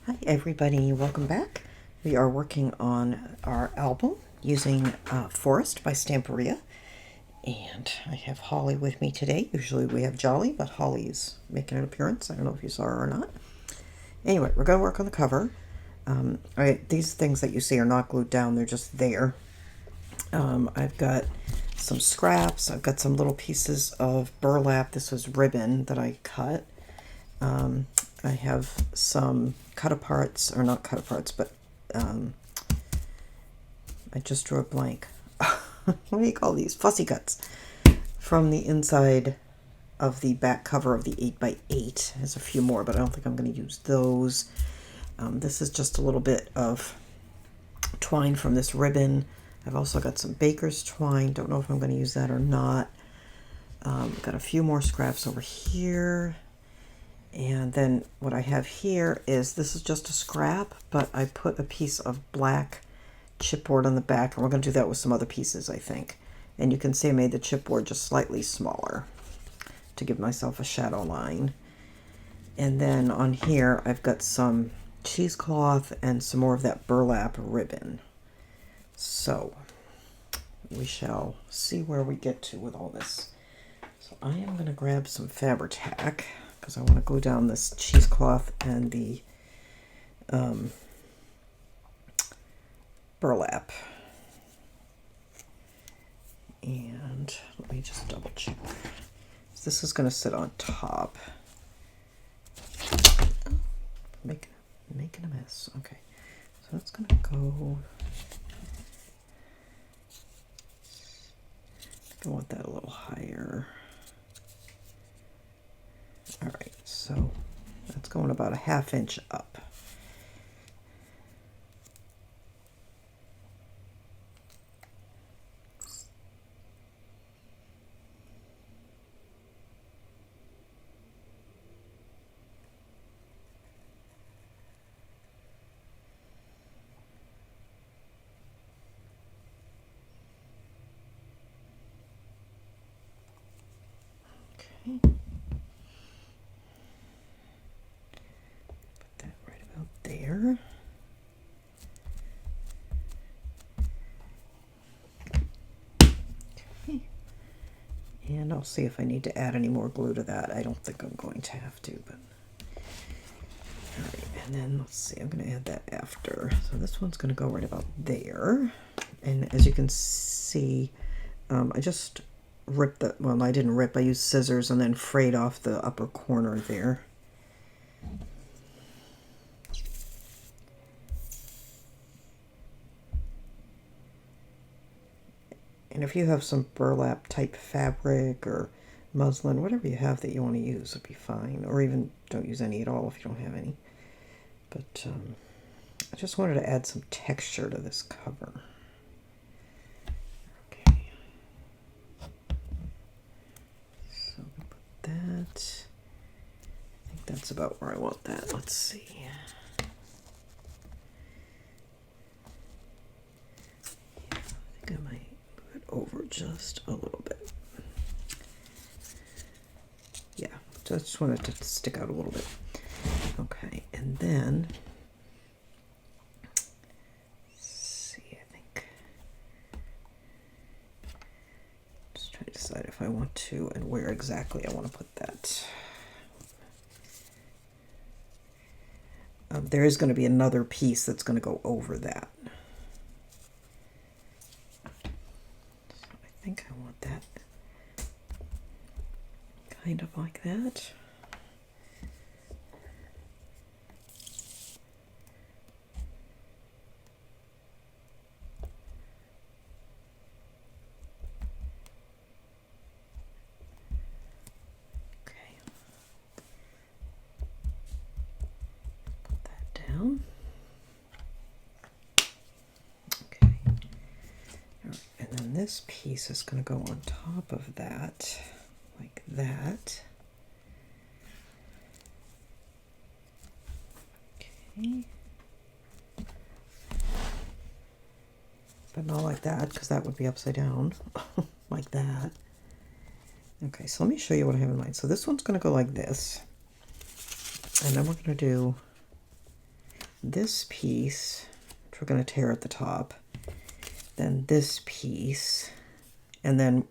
Hi everybody, welcome back. We are working on our album using Forest by Stamperia, and I have Holly with me today. Usually we have Jolly, but Holly is making an appearance. I don't know if you saw her or not. Anyway, we're going to work on the cover. These things that you see are not glued down, they're just there. I've got some scraps, I've got some little pieces of burlap. This was ribbon that I cut. I have some cut-aparts, or not cut-aparts, but I just drew a blank. What do you call these? Fussy cuts from the inside of the back cover of the 8x8. There's a few more, but I don't think I'm going to use those. This is just a little bit of twine from this ribbon. I've also got some baker's twine. Don't know if I'm going to use that or not. Got a few more scraps over here. And then what I have here is, this is just a scrap, but I put a piece of black chipboard on the back, and we're going to do that with some other pieces, I think. And you can see I made the chipboard just slightly smaller to give myself a shadow line. And then on here, I've got some cheesecloth and some more of that burlap ribbon. So we shall see where we get to with all this. So I am going to grab some Fabri-Tac, because I want to glue down this cheesecloth and the burlap. And let me just double check. So this is going to sit on top. Oh, making a mess. Okay, so that's going to go. I want that a little higher. All right, so that's going about a 1/2 inch up. Okay. There. Okay. And I'll see if I need to add any more glue to that. I don't think I'm going to have to, but all right. And then let's see, I'm going to add that after. So this one's going to go right about there. And as you can see, I just ripped the, well, I didn't rip, I used scissors and then frayed off the upper corner there. And if you have some burlap type fabric or muslin, whatever you have that you want to use would be fine. Or even don't use any at all if you don't have any. But I just wanted to add some texture to this cover. Okay. So we put that. I think that's about where I want that. Let's see. Yeah, I think I might over just a little bit. Yeah, so I just wanted to stick out a little bit. Okay, and then let's see, I think just trying to decide if I want to and where exactly I want to put that. There is going to be another piece that's going to go over that. I think I want that kind of like that. Okay. Put that down. Okay. All right. And then this piece is going to go on top of that, like that. Okay. But not like that, because that would be upside down, like that. Okay, so let me show you what I have in mind. So this one's going to go like this. And then we're going to do, this piece, which we're going to tear at the top, then this piece, and then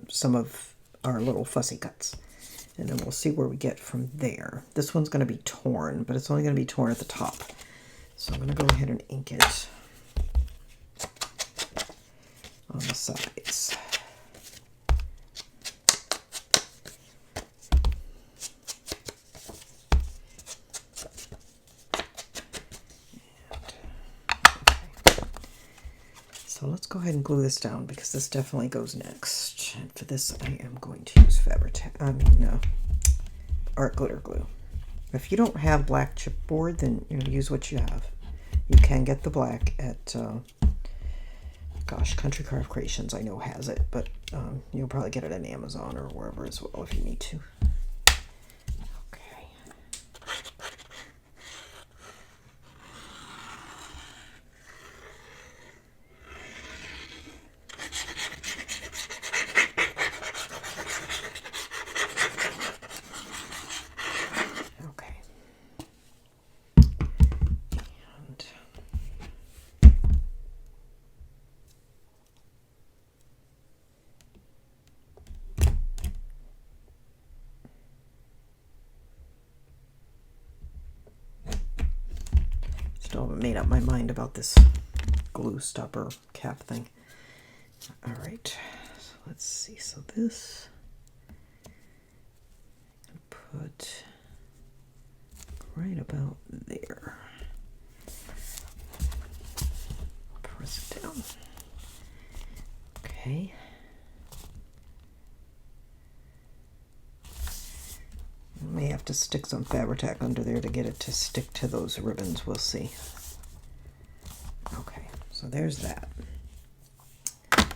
some of our little fussy cuts. And then we'll see where we get from there. This one's going to be torn, but it's only going to be torn at the top. So I'm going to go ahead and ink it on the sides. So let's go ahead and glue this down because this definitely goes next. And for this, I am going to use art glitter glue. If you don't have black chipboard, then use what you have. You can get the black at, Country Carve Creations, I know has it, but you'll probably get it on Amazon or wherever as well if you need to. Still haven't made up my mind about this glue stopper cap thing. All right, so let's see. So this, I'm gonna put right about there. Press it down. Okay. May have to stick some Fabri-Tac under there to get it to stick to those ribbons. We'll see. Okay, so there's that. I'm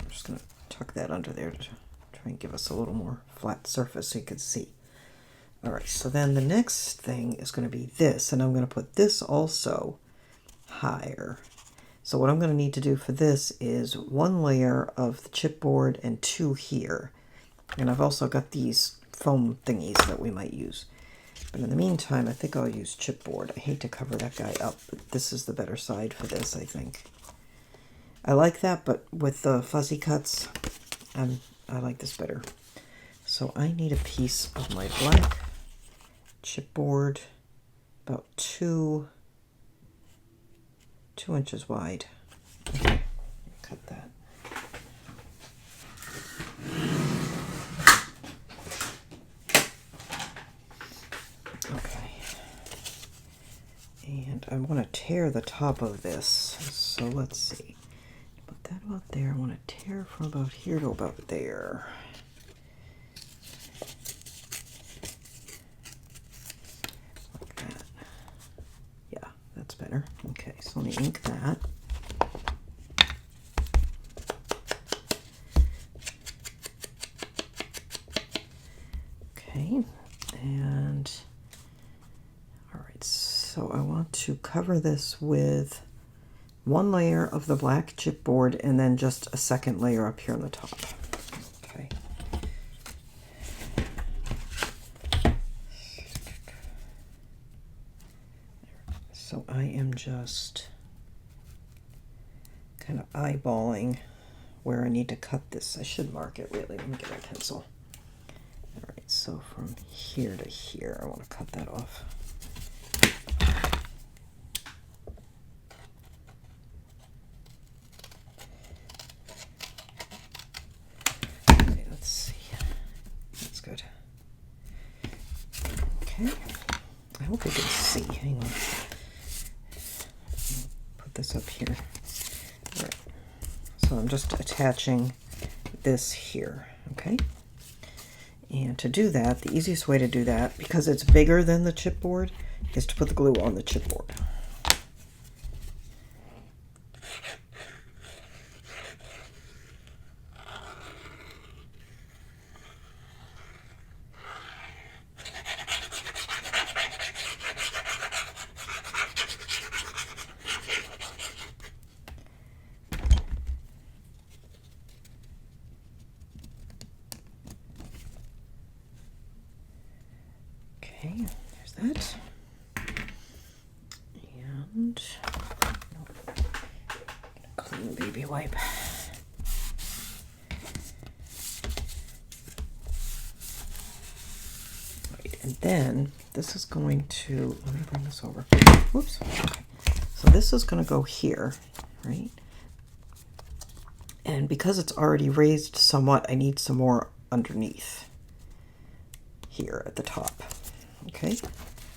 just going to tuck that under there to try and give us a little more flat surface so you can see. All right, so then the next thing is going to be this, and I'm going to put this also higher. So what I'm going to need to do for this is 1 layer of the chipboard and 2 here. And I've also got these foam thingies that we might use. But in the meantime, I think I'll use chipboard. I hate to cover that guy up, but this is the better side for this, I think. I like that, but with the fuzzy cuts, I like this better. So I need a piece of my black chipboard, about 2 inches wide. Okay, cut that. And I want to tear the top of this. So let's see. Put that about there. I want to tear from about here to about there. Like that. Yeah, that's better. Okay, so let me ink that. Okay, and so I want to cover this with 1 layer of the black chipboard and then just a second layer up here on the top. Okay. So I am just kind of eyeballing where I need to cut this. I should mark it really. Let me get my pencil. All right, so from here to here, I want to cut that off. Good. Okay. I hope you can see. Hang on. Put this up here. All right. So I'm just attaching this here. Okay. And to do that, the easiest way to do that, because it's bigger than the chipboard, is to put the glue on the chipboard. Okay, there's that. baby wipe. Right, and then this is going to, let me bring this over. Whoops. Okay. So this is going to go here, right? And because it's already raised somewhat, I need some more underneath here at the top. Okay,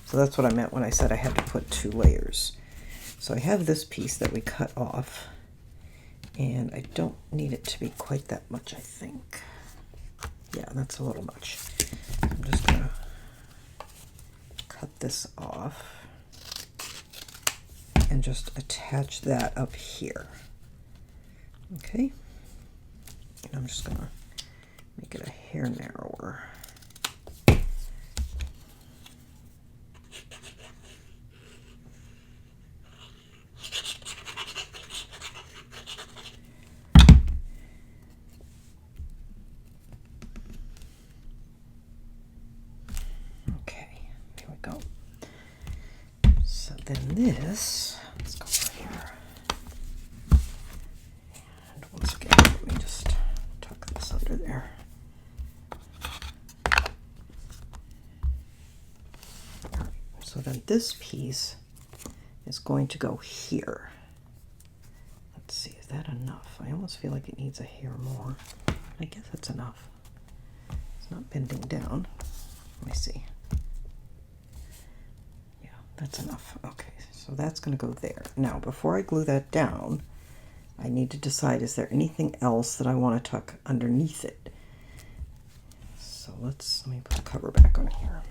so that's what I meant when I said I had to put 2 layers. So I have this piece that we cut off, and I don't need it to be quite that much, I think. Yeah, that's a little much. I'm just gonna cut this off and just attach that up here. Okay, and I'm just gonna make it a hair narrower. Okay, here we go. So then this, let's go over here. And once again, let me just tuck this under there. All right, so then this piece is going to go here. Let's see, is that enough? I almost feel like it needs a hair more. I guess that's enough. It's not bending down. Let me see. Yeah, that's enough. Okay, so that's going to go there. Now, before I glue that down, I need to decide, is there anything else that I want to tuck underneath it? So let me put the cover back on here.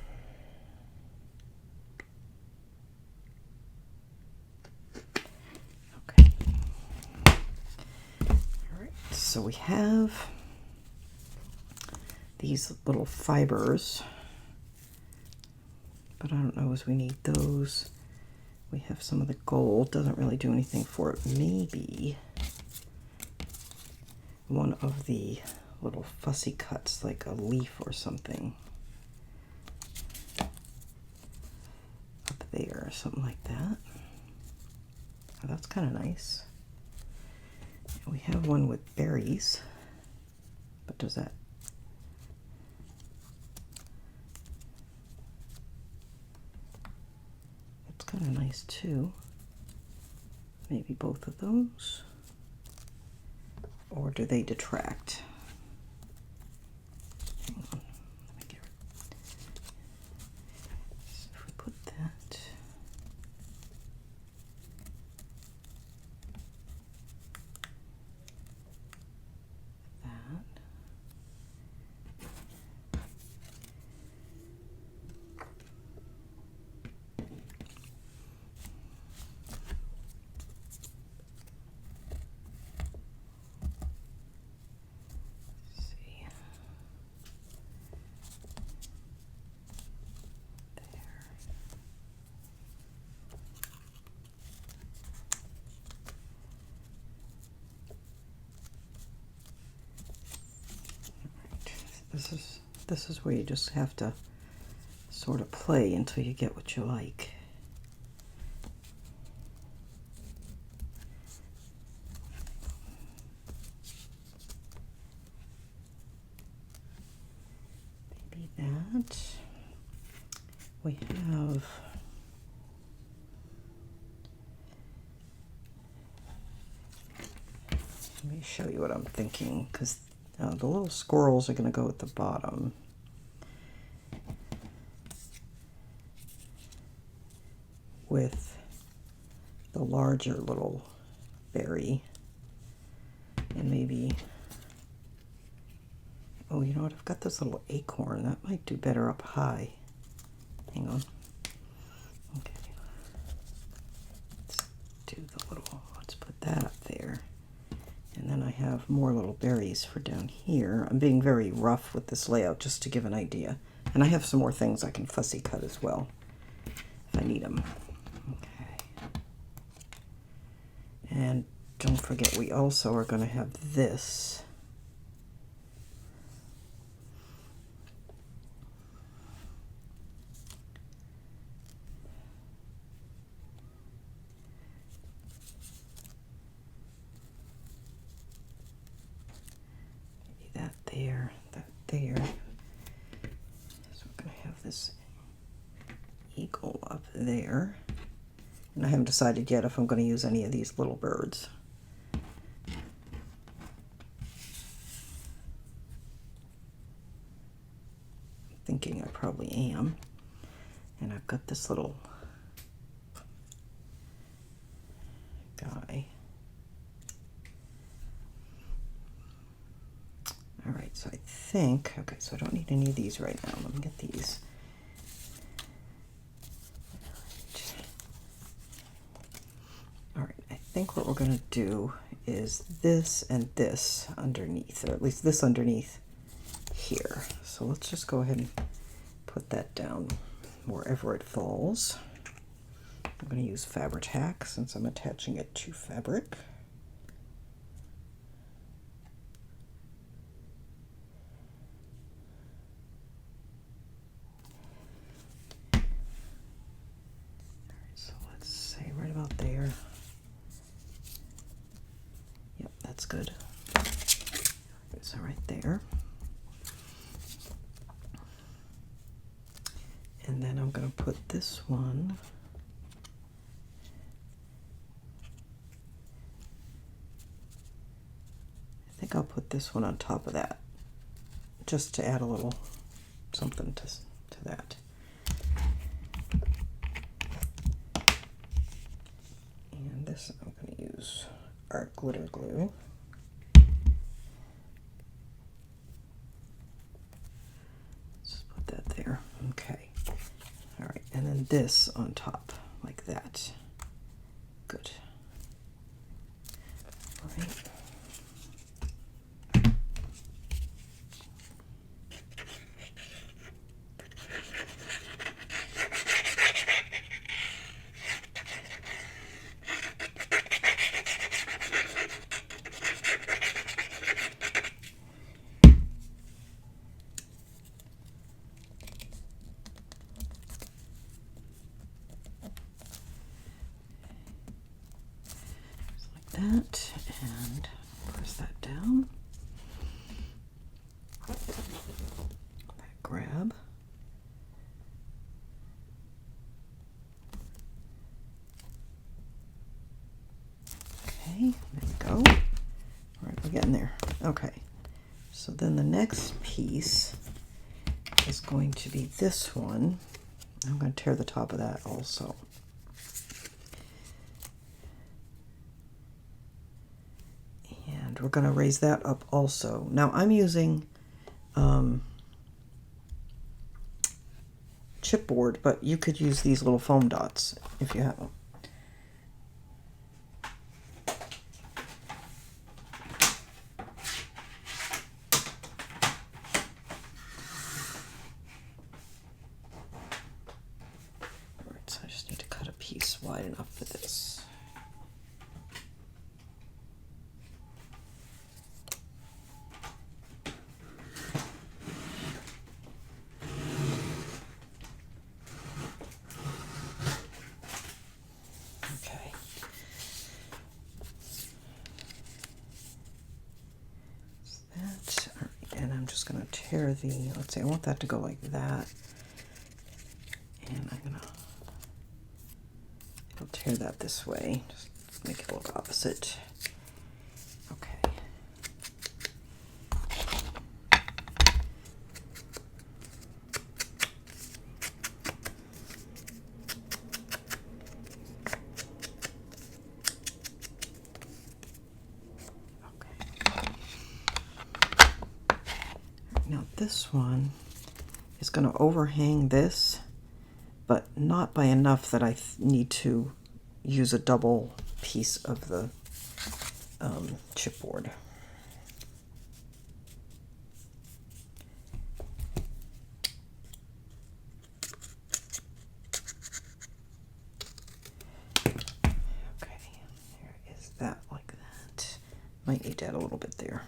Okay. All right, so we have these little fibers, but I don't know as we need those. We have some of the gold, doesn't really do anything for it. Maybe one of the little fussy cuts, like a leaf or something up there, something like that. Oh, that's kind of nice. We have one with berries, but does that? It's kind of nice too. Maybe both of those. Or do they detract? Hang on, let me get it. So if we put that, this is where you just have to sort of play until you get what you like. Maybe that. We have let me show you what I'm thinking, because the little squirrels are going to go at the bottom. With the larger little berry. And maybe, oh, you know what? I've got this little acorn. That might do better up high. Hang on. Okay. Let's do the little, let's put that up there. And then I have more little berries for down here. I'm being very rough with this layout just to give an idea. And I have some more things I can fussy cut as well if I need them. Okay. And don't forget, we also are going to have this. there, that there. So we're going to have this eagle up there. And I haven't decided yet if I'm going to use any of these little birds. Thinking I probably am. And I've got this little guy. All right, so I think, okay, so I don't need any of these right now. Let me get these. All right, I think what we're going to do is this and this underneath, or at least this underneath here. So let's just go ahead and put that down wherever it falls. I'm going to use Fabri-Tac since I'm attaching it to fabric. So let's say right about there. Yep, that's good. So right there. And then I'm going to put this one I think I'll put this one on top of that just to add a little something to that. And this I'm going to use art glitter glue. Just put that there. Okay. All right, and then this on top, like that. Good. All right. That and press that down. That grab. Okay, there we go. All right, we're getting there. Okay, so then the next piece is going to be this one. I'm going to tear the top of that also. And we're going to raise that up also. Now I'm using chipboard, but you could use these little foam dots if you have them. All right, so I just need to cut a piece wide enough for this. Going to tear the, let's see, I want that to go like that, and I'm going to tear that this way, just make it look opposite. Okay. Now this one is going to overhang this, but not by enough that I need to use a double piece of the chipboard. Okay, there is that like that. Might need to add a little bit there.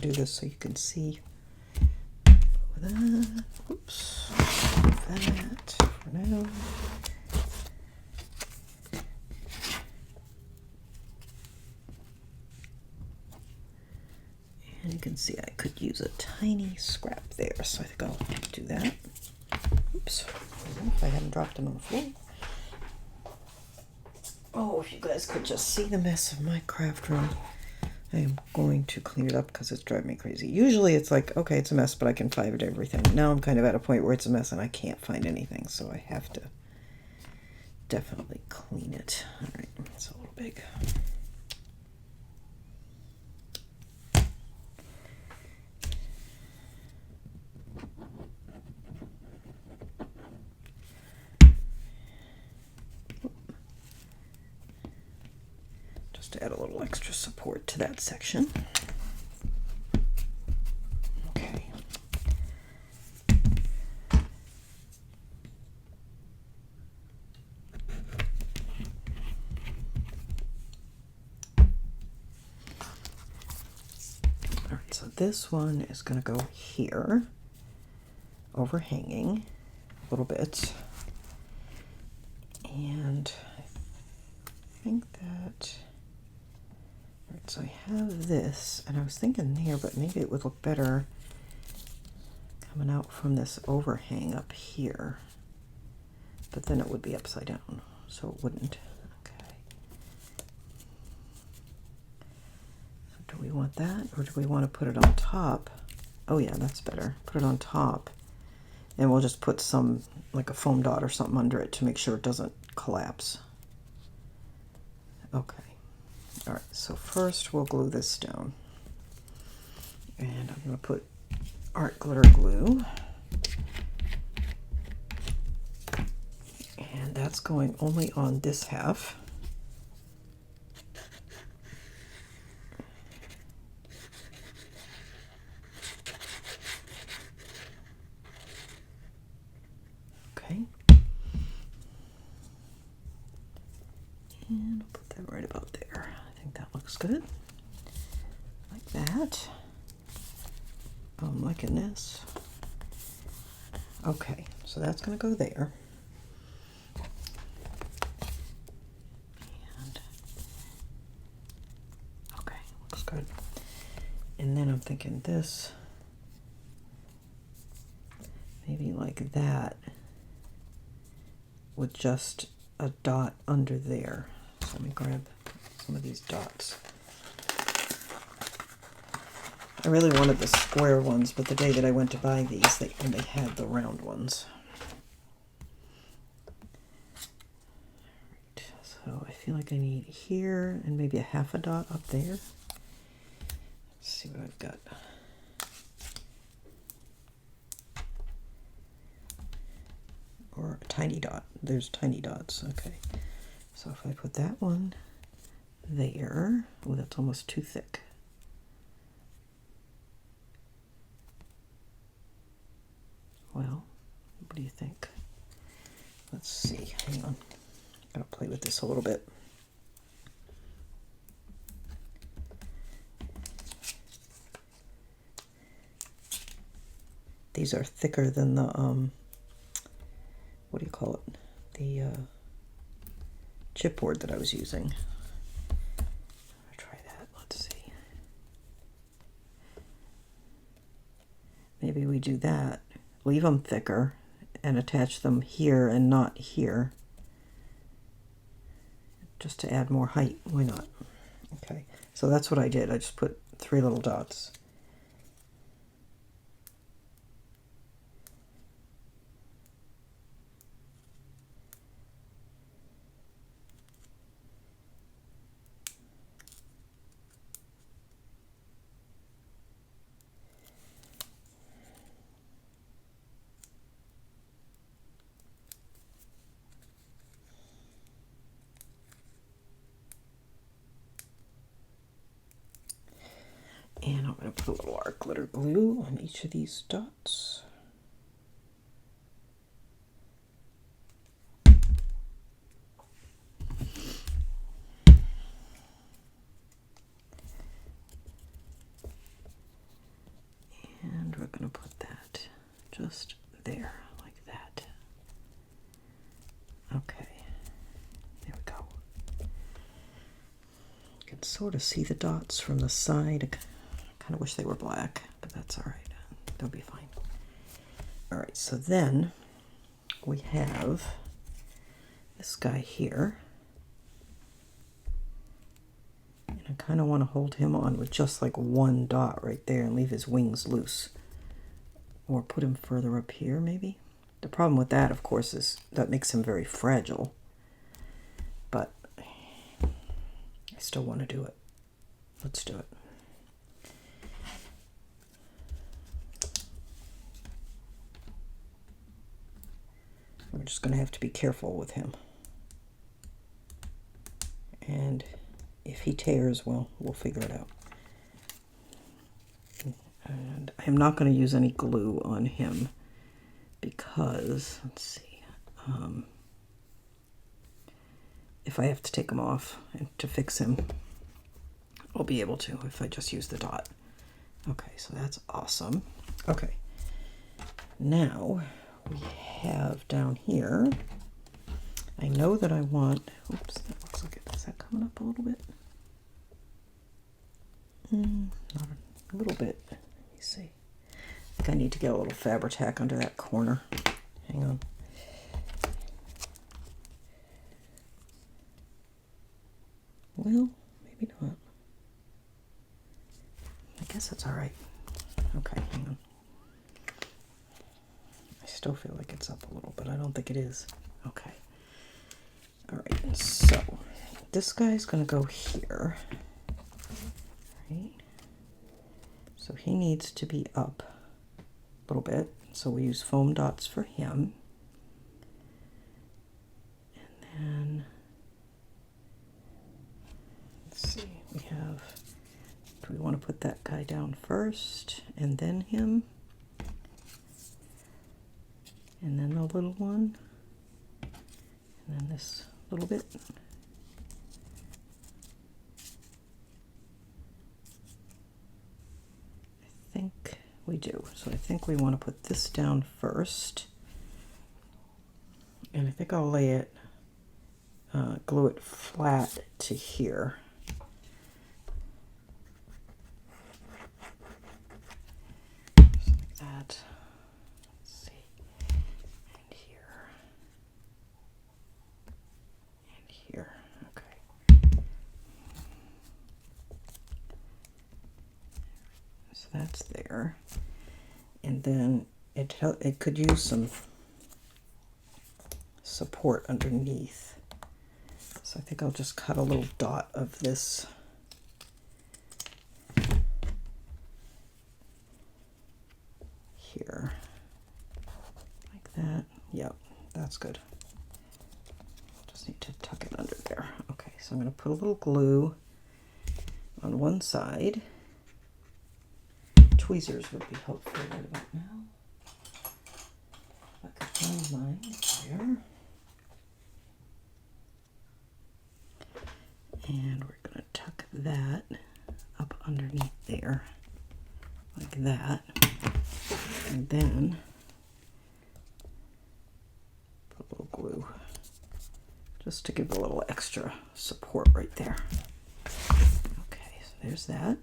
do this so you can see that. Oops. That for now. And you can see I could use a tiny scrap there, so I think I'll do that. Oops. If I hadn't dropped them on the floor. Oh, if you guys could just see the mess of my craft room. I am going to clean it up because it's driving me crazy. Usually it's like, okay, it's a mess, but I can find everything. Now I'm kind of at a point where it's a mess and I can't find anything, so I have to definitely clean it. All right, it's a little big. Just to add a little extra support to that section. Okay. All right, so this one is going to go here, overhanging a little bit. And I think that, all right, so I have this, and I was thinking there, but maybe it would look better coming out from this overhang up here. But then it would be upside down, so it wouldn't. Okay. So do we want that, or do we want to put it on top? Oh yeah, that's better. Put it on top. And we'll just put some, like a foam dot or something under it to make sure it doesn't collapse. Okay. All right, so first we'll glue this down. And I'm going to put art glitter glue. And that's going only on this half. Okay. And I'll put that right about there. I think that looks good. Like that. I'm liking this. Okay, so that's going to go there. And okay, looks good. And then I'm thinking this, maybe like that, with just a dot under there. So let me grab some of these dots. I really wanted the square ones, but the day that I went to buy these, they only had the round ones. Right, so I feel like I need here and maybe a half a dot up there. Let's see what I've got. Or a tiny dot. There's tiny dots. Okay. So if I put that one there, oh, that's almost too thick. Well, what do you think? Let's see. Hang on. Gotta play with this a little bit. These are thicker than the what do you call it? The chipboard that I was using. I'll try that. Let's see. Maybe we do that. Leave them thicker and attach them here and not here. Just to add more height. Why not? Okay. So that's what I did. I just put 3 little dots. And I'm going to put a little art glitter glue on each of these dots. just there, like that. Okay, there we go. You can sort of see the dots from the side. I kind of wish they were black, but that's all right. They'll be fine. All right, so then we have this guy here. And I kind of want to hold him on with just like one dot right there and leave his wings loose. Or put him further up here, maybe. The problem with that, of course, is that makes him very fragile. But I still want to do it. Let's do it. We're just going to have to be careful with him. And if he tears, well, we'll figure it out. And I'm not going to use any glue on him because, let's see, if I have to take him off and to fix him, I'll be able to if I just use the dot. Okay, so that's awesome. Okay, now we have down here, I know that I want, oops, that looks like it, is that coming up a little bit? Not a little bit. Let me see. I think I need to get a little Fabri-Tac under that corner. Hang on. Well, maybe not. I guess that's all right. Okay, hang on. I still feel like it's up a little, but I don't think it is. Okay. All right, so this guy's going to go here. Right. So he needs to be up a little bit. So we use foam dots for him. And then, let's see, we have, do we want to put that guy down first and then him? And then the little one? And then this little bit? I think we do. So I think we want to put this down first. And I think I'll lay it, glue it flat to here. Just like that. Let's see. And here. And here. Okay. So that's there. And then it could use some support underneath. So I think I'll just cut a little dot of this here. Like that. Yep, that's good. Just need to tuck it under there. Okay, so I'm going to put a little glue on one side. Tweezers would be helpful right about now. If I could find mine there. And we're going to tuck that up underneath there, like that. And then put a little glue, just to give a little extra support right there. Okay, so there's that.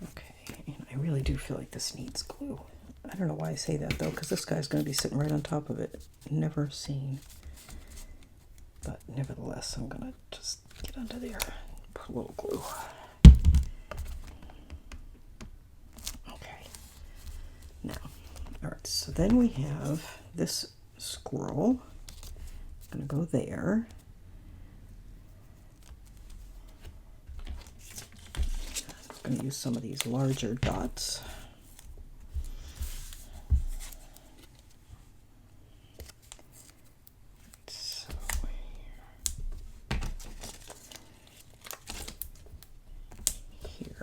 Okay, and I really do feel like this needs glue. I don't know why I say that though, because this guy's going to be sitting right on top of it. Never seen. But nevertheless, I'm going to just get under there and put a little glue. Okay. Now, all right, so then we have this squirrel. I'm going to go there. I'm going to use some of these larger dots.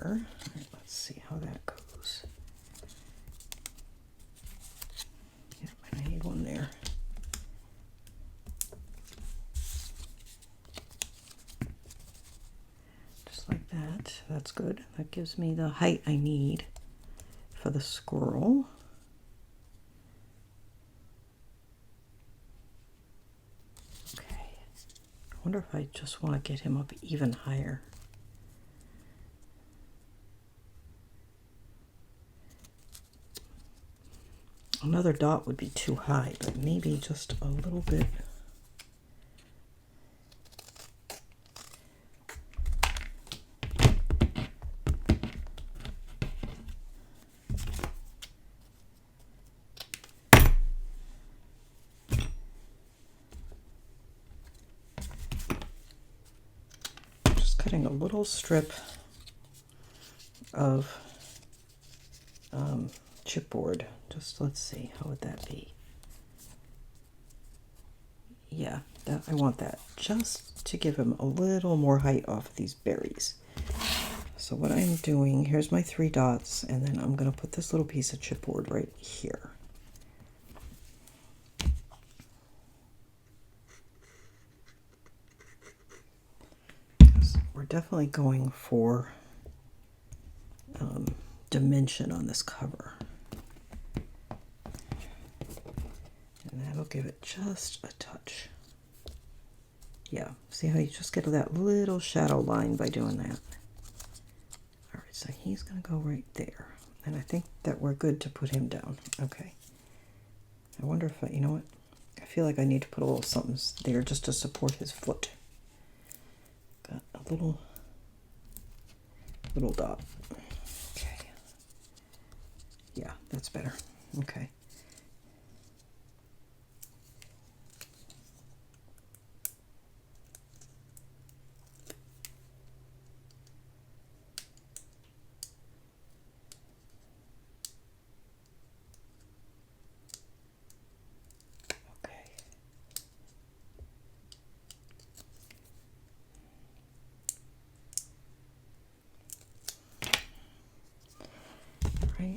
All right, let's see how that goes. Yep, and I need one there. Just like that. That's good. That gives me the height I need for the squirrel. wonder if I just want to get him up even higher. Another dot would be too high, but maybe just a little bit. Just cutting a little strip of chipboard. Just let's see, how would that be? Yeah, I want that just to give him a little more height off of these berries. So what I'm doing, here's my 3 dots, and then I'm going to put this little piece of chipboard right here. We're definitely going for dimension on this cover. And that'll give it just a touch. Yeah, see how you just get that little shadow line by doing that? All right, so he's going to go right there. And I think that we're good to put him down. Okay. I wonder if you know what? I feel like I need to put a little something there just to support his foot. Got a little dot. Okay. Yeah, that's better. Okay.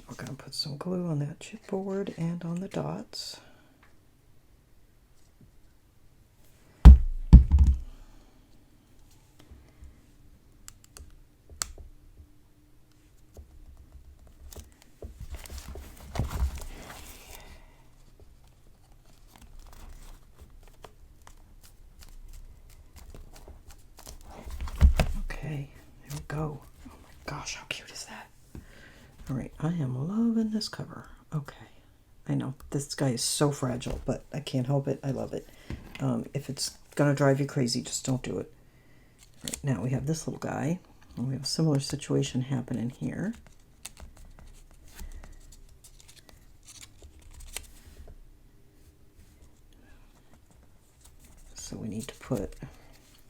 We're going to put some glue on that chipboard and on the dots. Okay, there we go. Oh my gosh, how cute is that? All right, I am loving this cover. Okay, I know this guy is so fragile, but I can't help it. I love it. If it's gonna drive you crazy, just don't do it. All right, now we have this little guy, and we have a similar situation happening here. So we need to put,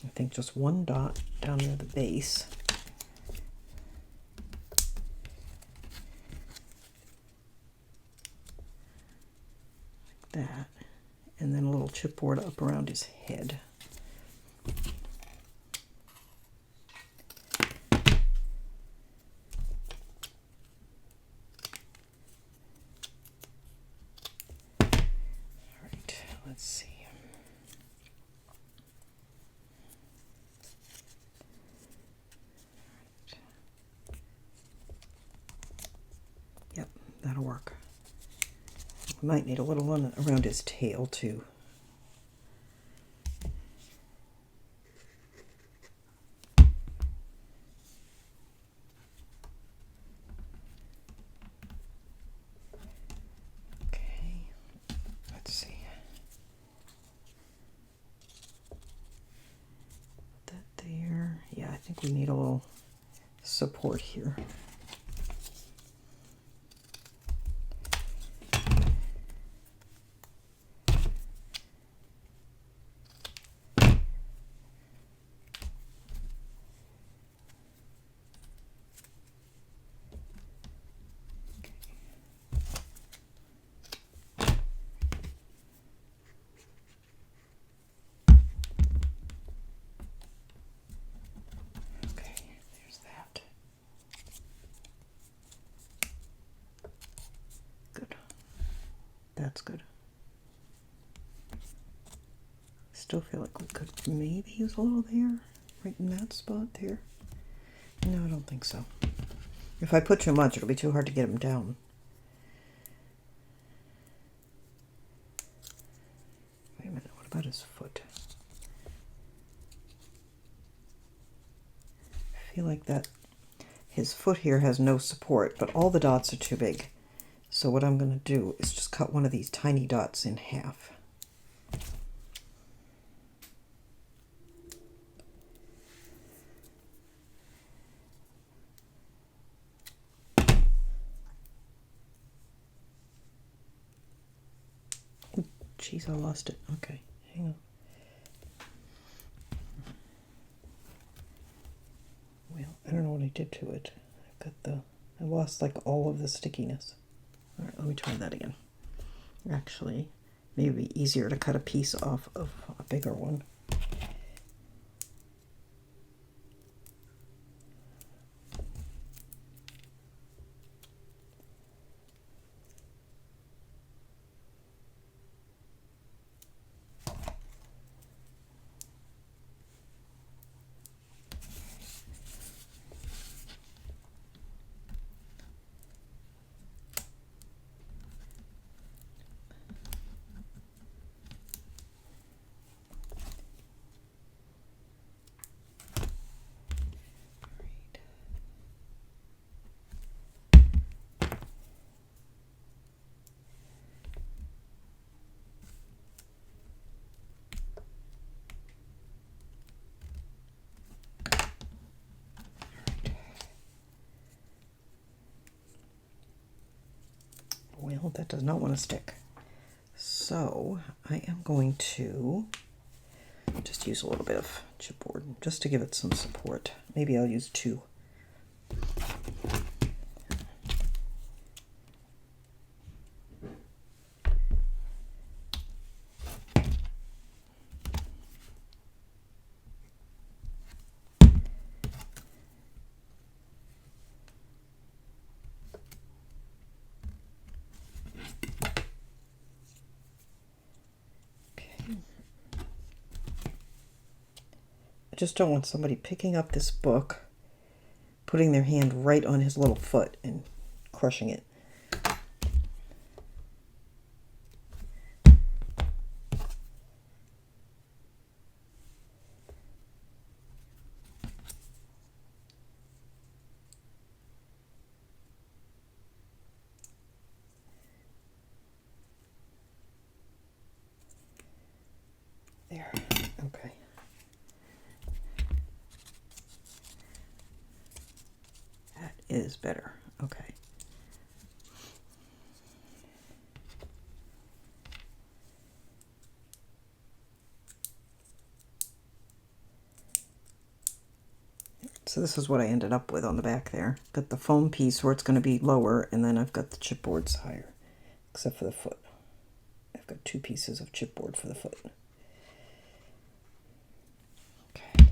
I think, just 1 dot down near the base. That, and then a little chipboard up around his head. All right, let's see. Yep, that'll work. We might need a little one around his tail too. Okay, let's see. Put that there. Yeah, I think we need a little support here. That's good. Still feel like we could maybe use a little there, right in that spot there. No, I don't think so. If I put too much, it'll be too hard to get them down. Wait a minute, what about his foot? feel like that his foot here has no support, but all the dots are too big. So what I'm going to do is just cut one of these tiny dots in half. Jeez, I lost it. Okay, hang on. Well, I don't know what I did to it. I lost like all of the stickiness. All right, let me try that again. Actually, maybe it'd be easier to cut a piece off of a bigger one. Well, that does not want to stick. So I am going to just use a little bit of chipboard just to give it some support. Maybe I'll use 2. I just don't want somebody picking up this book, putting their hand right on his little foot and crushing it. There, okay. That is better, okay. So this is what I ended up with on the back there. Got the foam piece where it's going to be lower, and then I've got the chipboards higher, except for the foot. I've got 2 pieces of chipboard for the foot. Okay.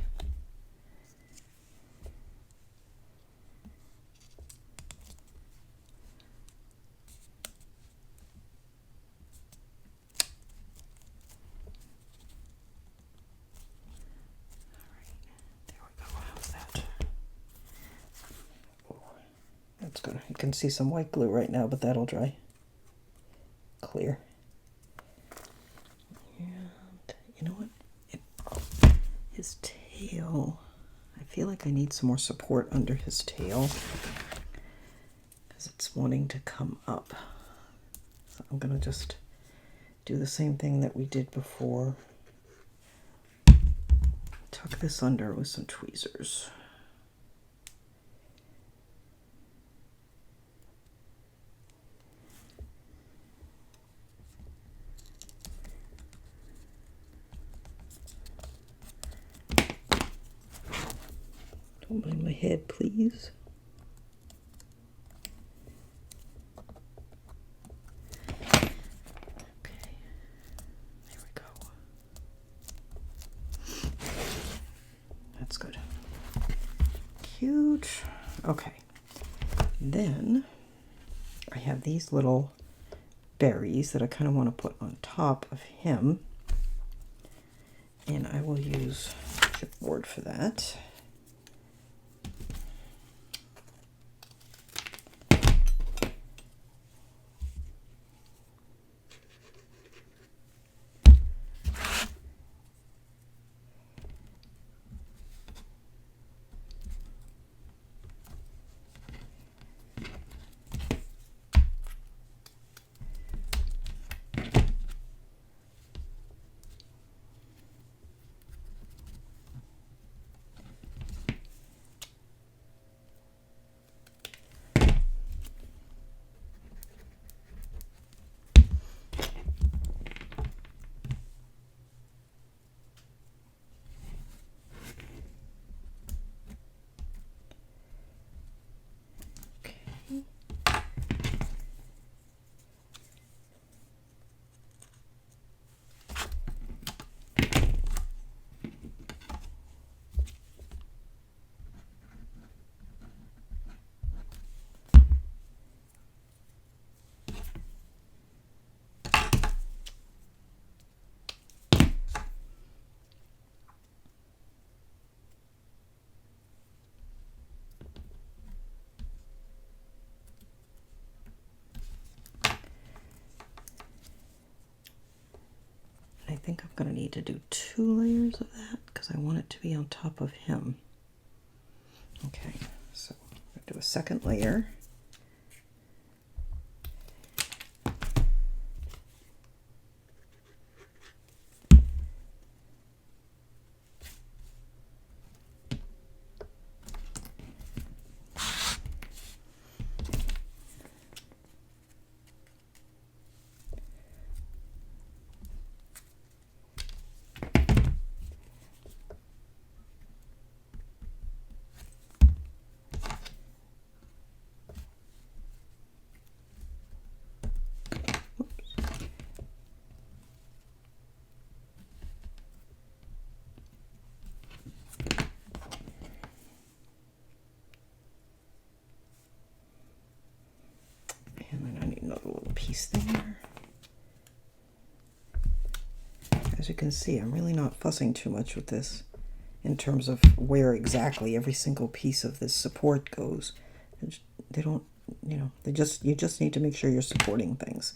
That's good. You can see some white glue right now, but that'll dry. Clear. And you know what? His tail. I feel like I need some more support under his tail because it's wanting to come up. So I'm going to just do the same thing that we did before. Tuck this under with some tweezers. Don't mind my head, please. Okay, there we go. That's good. Cute. Okay. Then I have these little berries that I kind of want to put on top of him. And I will use chipboard for that. think I'm going to need to do 2 layers of that because I want it to be on top of him. Okay, so I'm going to do a second layer. And then I need another little piece there. As you can see, I'm really not fussing too much with this in terms of where exactly every single piece of this support goes. They don't, you know, you just need to make sure you're supporting things.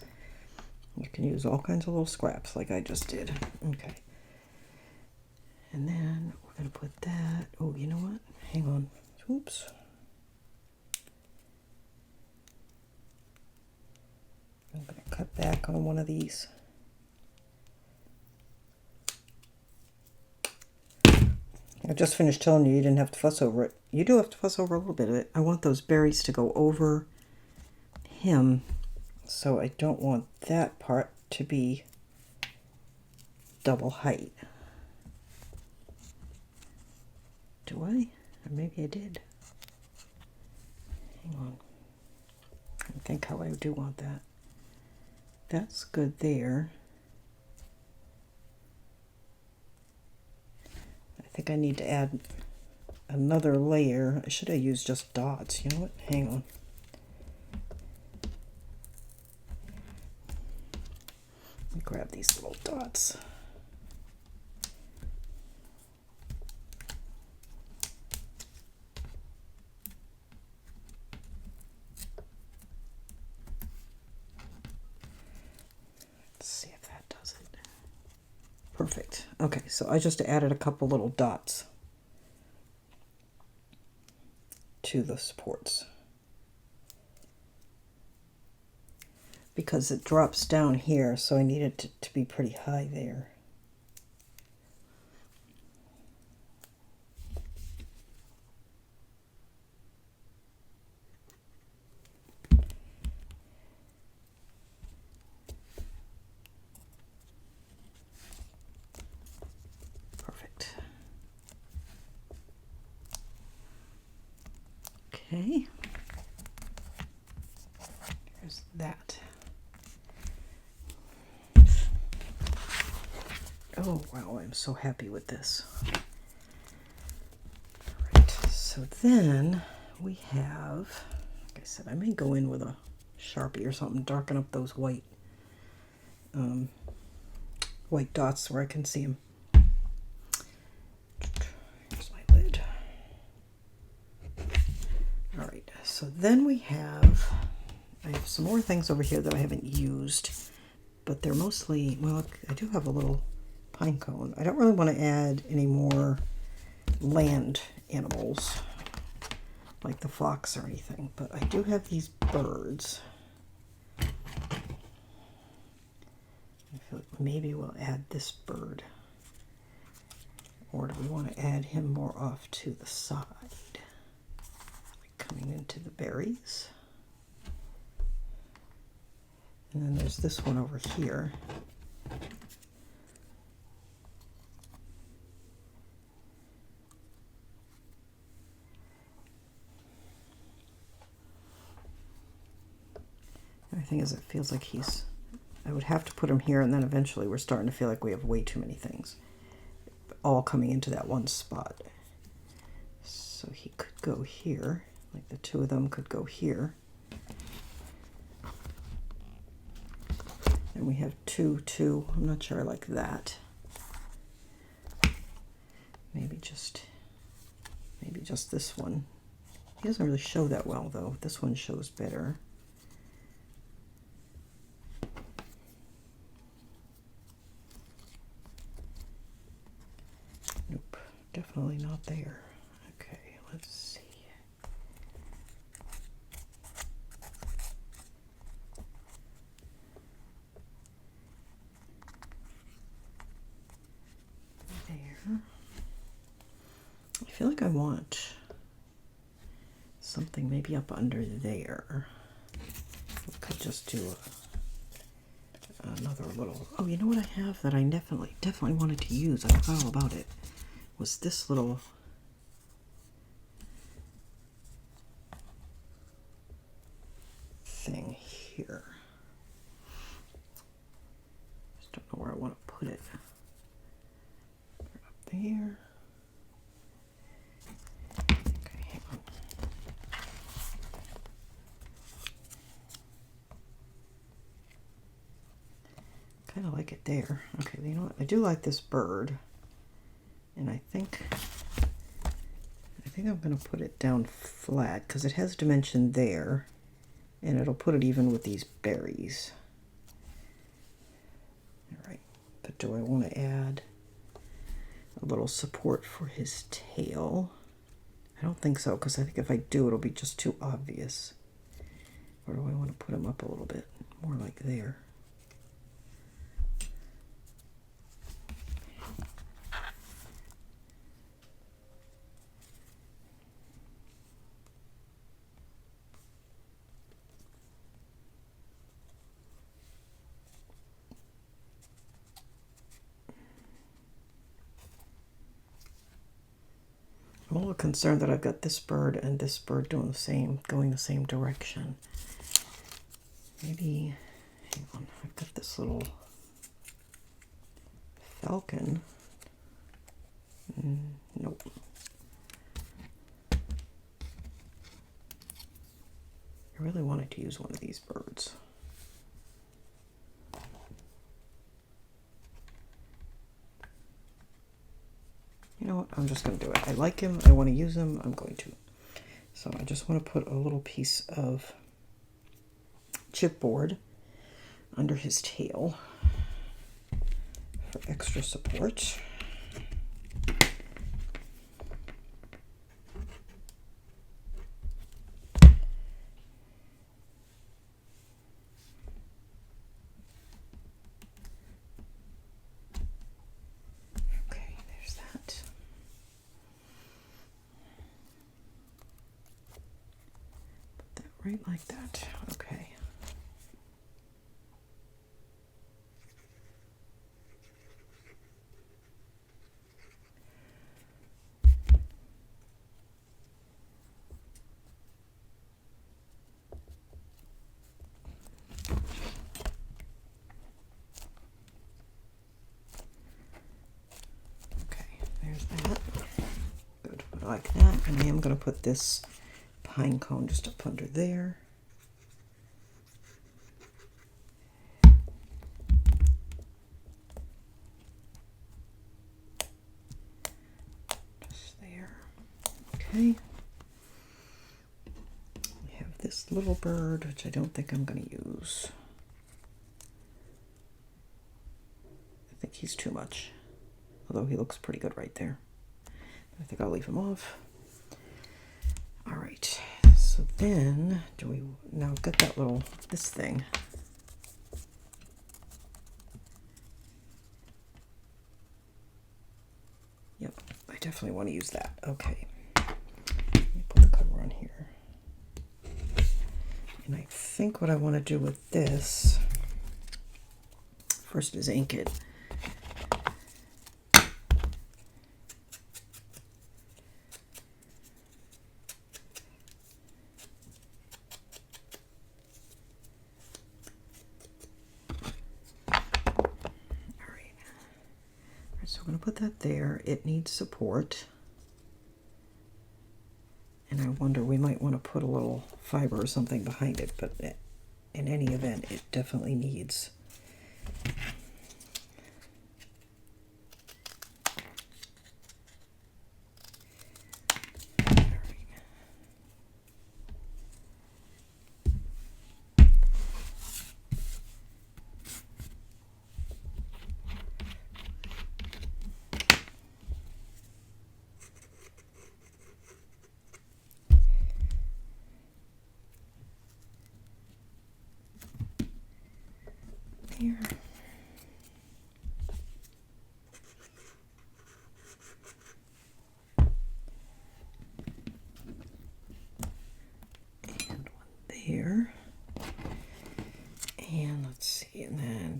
You can use all kinds of little scraps like I just did. Okay. And then we're going to put that, oh, you know what? Hang on. Oops. I'm going to cut back on one of these. I just finished telling you didn't have to fuss over it. You do have to fuss over a little bit of it. I want those berries to go over him, so I don't want that part to be double height. Do I? Or maybe I did. Hang on. I think how I do want that. That's good there. I think I need to add another layer. I should have used just dots. You know what? Hang on. Let me grab these little dots. Let's see if that does it. Perfect. Okay, so I just added a couple little dots to the supports because it drops down here, so I need it to be pretty high there. Okay, here's that. Oh wow, I'm so happy with this. All right, so then we have, like I said, I may go in with a Sharpie or something, darken up those white dots where I can see them. Here's my lid. All right, so then I have some more things over here that I haven't used, but they're mostly, well, I do have a little pine cone. I don't really want to add any more land animals like the fox or anything, but I do have these birds. I feel like maybe we'll add this bird, or do we want to add him more off to the side? Coming into the berries. And then there's this one over here. The thing is, it feels like I would have to put him here, and then eventually we're starting to feel like we have way too many things all coming into that one spot. So he could go here. Like the two of them could go here. And we have two. I'm not sure I like that. Maybe just this one. He doesn't really show that well though. This one shows better. Definitely not there. Okay, let's see. There. I feel like I want something maybe up under there. We could just do another little. Oh, you know what I have that I definitely wanted to use? I forgot all about it. Was this little thing here. Just don't know where I want to put it. Put it up there. Okay, hang on. Kind of like it there. Okay, you know what? I do like this bird, and I think I'm going to put it down flat because it has dimension there, and it'll put it even with these berries. All right, but do I want to add a little support for his tail? I don't think so, because I think if I do, it'll be just too obvious. Or do I want to put him up a little bit more like there? I'm a little concerned that I've got this bird and this bird doing going the same direction. Maybe, hang on, I've got this little falcon. Nope. I really wanted to use one of these birds. You know what? I'm just going to do it. I like him. I want to use him. I'm going to. So I just want to put a little piece of chipboard under his tail for extra support. Okay, there's that. Put that right like that. Okay. Like that, and I am going to put this pine cone just up under there. Just there. Okay. We have this little bird, which I don't think I'm going to use. I think he's too much, although he looks pretty good right there. I think I'll leave him off. All right, so then do we now get that this thing? Yep, I definitely want to use that. Okay, let me put the cover on here. And I think what I want to do with this first is ink it. So I'm going to put that there. It needs support. And I wonder, we might want to put a little fiber or something behind it, but in any event, it definitely needs.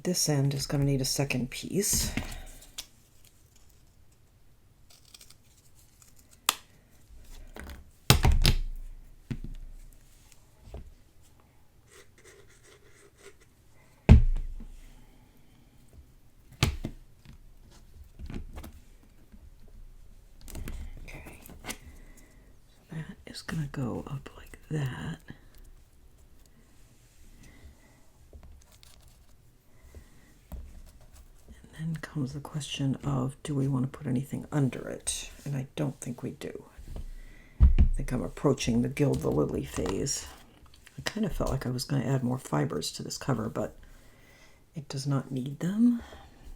this end is going to need a second piece. Okay, so that is going to go up like that. Then comes the question of, do we want to put anything under it? And I don't think we do. I think I'm approaching the Gild the Lily phase. I kind of felt like I was going to add more fibers to this cover, but it does not need them,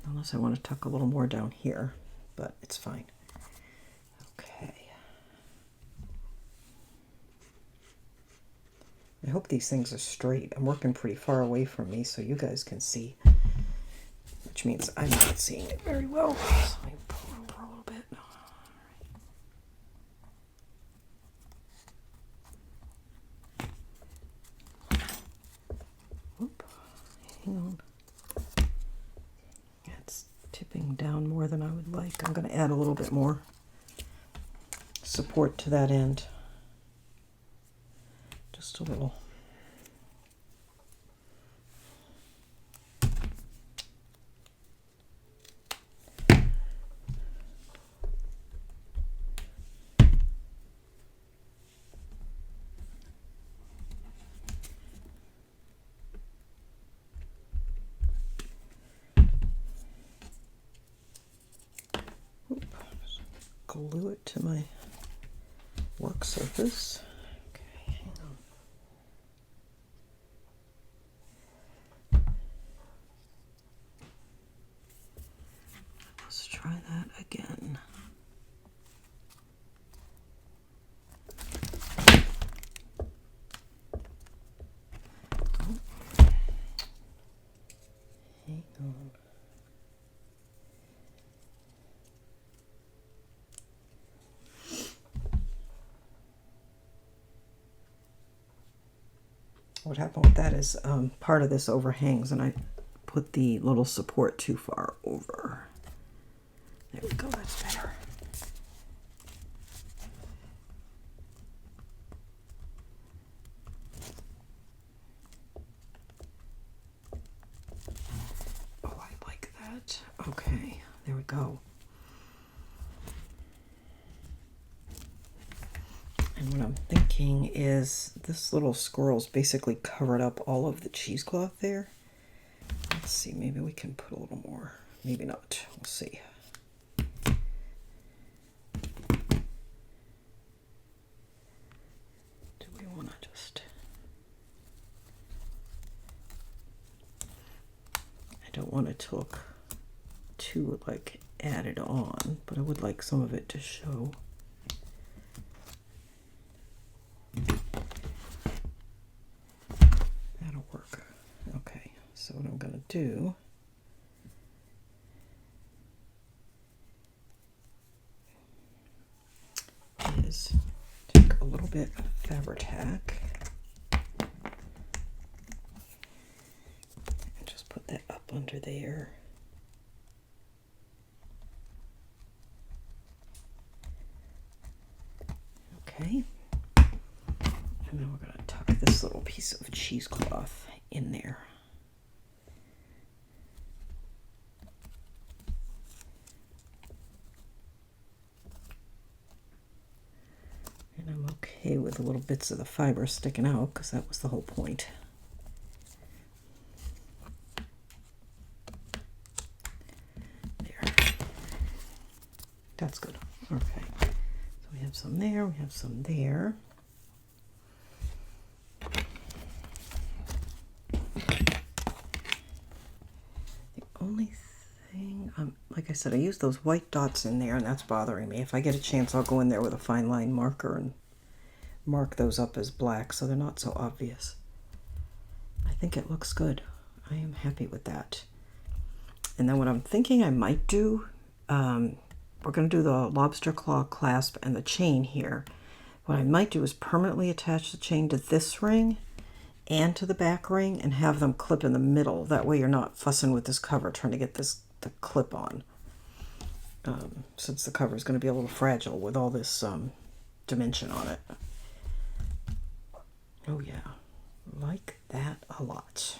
unless I want to tuck a little more down here, but it's fine. Okay. I hope these things are straight. I'm working pretty far away from me so you guys can see, which means I'm not seeing it very well. So let me pull over a little bit. Whoop. Hang on. It's tipping down more than I would like. I'm going to add a little bit more support to that end. Just a little. Glue it to my work surface. Okay, hang on. Let's try that again. Oh. Hang on. What happened with that is part of this overhangs and I put the little support too far over. There we go, that's better. Oh, I like that. Okay, there we go. And what I'm thinking is this little squirrel's basically covered up all of the cheesecloth there. Let's see, maybe we can put a little more. Maybe not. We'll see. Do we want to just... I don't want it to look too, like, added on, but I would like some of it to show. That'll work. Okay, so what I'm going to do is take a little bit of Fabri-Tac and just put that up under there. Okay. And then we're going to tuck this little piece of cheesecloth in there. And I'm okay with the little bits of the fiber sticking out because that was the whole point. There. That's good. Okay. So we have some there, we have some there. Only thing, like I said, I use those white dots in there and that's bothering me. If I get a chance, I'll go in there with a fine line marker and mark those up as black so they're not so obvious. I think it looks good. I am happy with that. And then what I'm thinking I might do, we're going to do the lobster claw clasp and the chain here. What I might do is permanently attach the chain to this ring and to the back ring and have them clip in the middle. That way you're not fussing with this cover trying to get the clip on. Since the cover is going to be a little fragile with all this dimension on it. Oh yeah, like that a lot.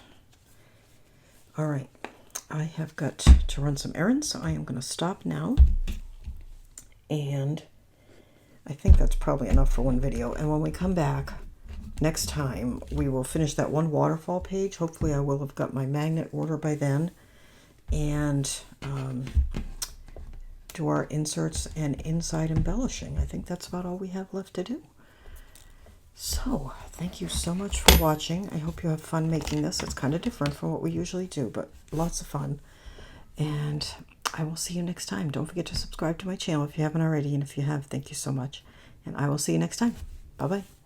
All right, I have got to run some errands, so I am going to stop now. And I think that's probably enough for one video. And when we come back next time, we will finish that one waterfall page. Hopefully I will have got my magnet order by then. And do our inserts and inside embellishing. I think that's about all we have left to do. So, thank you so much for watching. I hope you have fun making this. It's kind of different from what we usually do, but lots of fun. And I will see you next time. Don't forget to subscribe to my channel if you haven't already, and if you have, thank you so much. And I will see you next time. Bye-bye.